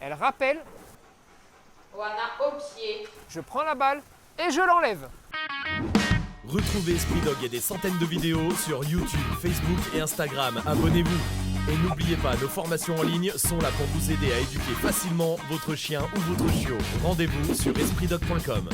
Elle rappelle. Oana au pied. Je prends la balle et je l'enlève. Retrouvez Esprit Dog et des centaines de vidéos sur YouTube, Facebook et Instagram. Abonnez-vous. Et n'oubliez pas, nos formations en ligne sont là pour vous aider à éduquer facilement votre chien ou votre chiot. Rendez-vous sur espritdog.com.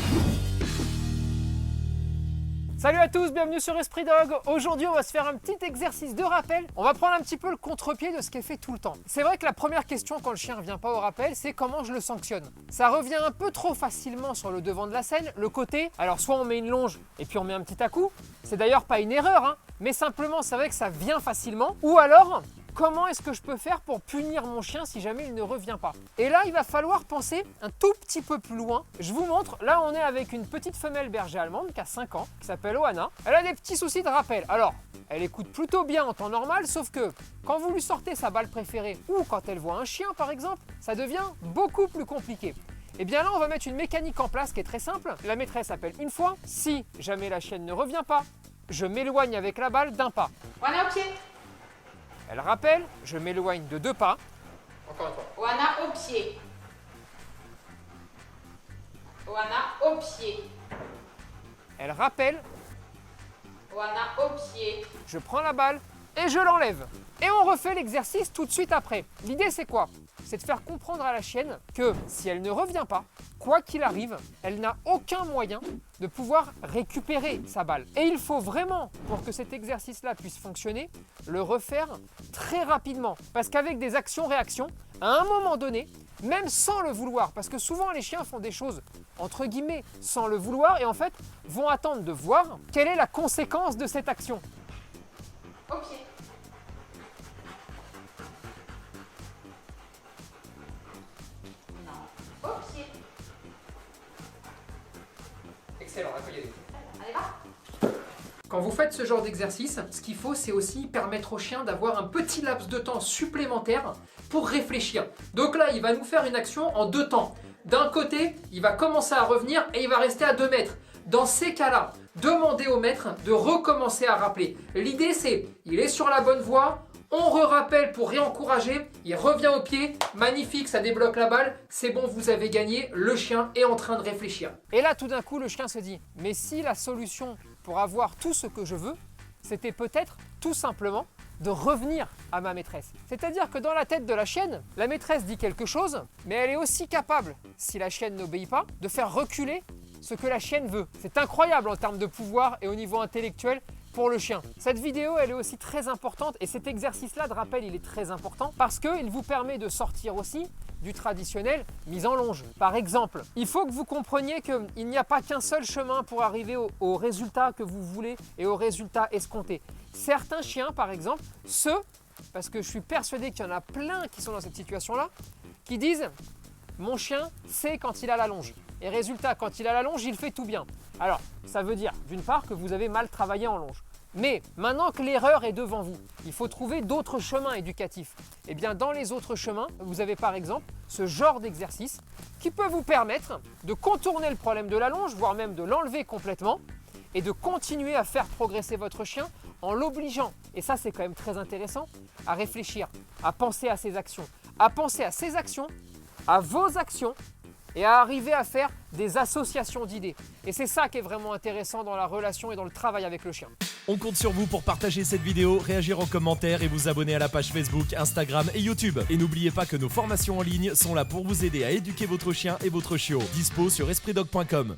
Salut à tous, bienvenue sur Esprit Dog. Aujourd'hui, on va se faire un petit exercice de rappel. On va prendre un petit peu le contre-pied de ce qui est fait tout le temps. C'est vrai que la première question quand le chien ne revient pas au rappel, c'est comment je le sanctionne. Ça revient un peu trop facilement sur le devant de la scène, le côté. Alors soit on met une longe et puis on met un petit à-coup. C'est d'ailleurs pas une erreur, hein, mais simplement c'est vrai que ça vient facilement. Ou alors, comment est-ce que je peux faire pour punir mon chien si jamais il ne revient pas? Et là, il va falloir penser un tout petit peu plus loin. Je vous montre, là on est avec une petite femelle berger allemande qui a 5 ans, qui s'appelle Oana. Elle a des petits soucis de rappel. Alors, elle écoute plutôt bien en temps normal, sauf que quand vous lui sortez sa balle préférée ou quand elle voit un chien par exemple, ça devient beaucoup plus compliqué. Et bien là, on va mettre une mécanique en place qui est très simple. La maîtresse appelle une fois. Si jamais la chienne ne revient pas, je m'éloigne avec la balle d'un pas. Oana au pied. Elle rappelle, je m'éloigne de 2 pas. Encore une fois. Oana au pied. Oana au pied. Elle rappelle, Oana au pied. je prends la balle et je l'enlève. Et on refait l'exercice tout de suite après. L'idée c'est quoi? C'est de faire comprendre à la chienne que si elle ne revient pas, quoi qu'il arrive, elle n'a aucun moyen de pouvoir récupérer sa balle. Et il faut vraiment, pour que cet exercice-là puisse fonctionner, le refaire très rapidement. Parce qu'avec des actions-réactions, à un moment donné, même sans le vouloir, parce que souvent les chiens font des choses entre guillemets sans le vouloir et en fait vont attendre de voir quelle est la conséquence de cette action. Au pied. Non. Au pied. Excellent, on va y aller. Allez, va. Quand vous faites ce genre d'exercice, ce qu'il faut, c'est aussi permettre au chien d'avoir un petit laps de temps supplémentaire pour réfléchir. Donc là, il va nous faire une action en 2 temps. D'un côté, il va commencer à revenir et il va rester à 2 mètres. Dans ces cas-là, demandez au maître de recommencer à rappeler. L'idée, c'est, il est sur la bonne voie, on re-rappelle pour réencourager, il revient au pied, magnifique, ça débloque la balle, c'est bon, vous avez gagné, le chien est en train de réfléchir. Et là, tout d'un coup, le chien se dit, mais si la solution pour avoir tout ce que je veux, c'était peut-être tout simplement de revenir à ma maîtresse. C'est-à-dire que dans la tête de la chienne, la maîtresse dit quelque chose, mais elle est aussi capable, si la chienne n'obéit pas, de faire reculer ce que la chienne veut. C'est incroyable en termes de pouvoir et au niveau intellectuel pour le chien. Cette vidéo, elle est aussi très importante et cet exercice-là de rappel, il est très important parce qu'il vous permet de sortir aussi du traditionnel mise en longe. Par exemple, il faut que vous compreniez qu'il n'y a pas qu'un seul chemin pour arriver au résultat que vous voulez et au résultat escompté. Certains chiens, par exemple, parce que je suis persuadé qu'il y en a plein qui sont dans cette situation-là, qui disent « mon chien sait quand il a la longe ». Et résultat, quand il a la longe, il fait tout bien. Alors, ça veut dire, d'une part, que vous avez mal travaillé en longe. Mais maintenant que l'erreur est devant vous, il faut trouver d'autres chemins éducatifs. Et bien, dans les autres chemins, vous avez par exemple ce genre d'exercice qui peut vous permettre de contourner le problème de la longe, voire même de l'enlever complètement, et de continuer à faire progresser votre chien en l'obligeant, et ça c'est quand même très intéressant, à réfléchir, à penser à ses actions, à vos actions, et à arriver à faire des associations d'idées. Et c'est ça qui est vraiment intéressant dans la relation et dans le travail avec le chien. On compte sur vous pour partager cette vidéo, réagir en commentaire et vous abonner à la page Facebook, Instagram et YouTube. Et n'oubliez pas que nos formations en ligne sont là pour vous aider à éduquer votre chien et votre chiot. Dispo sur espritdog.com.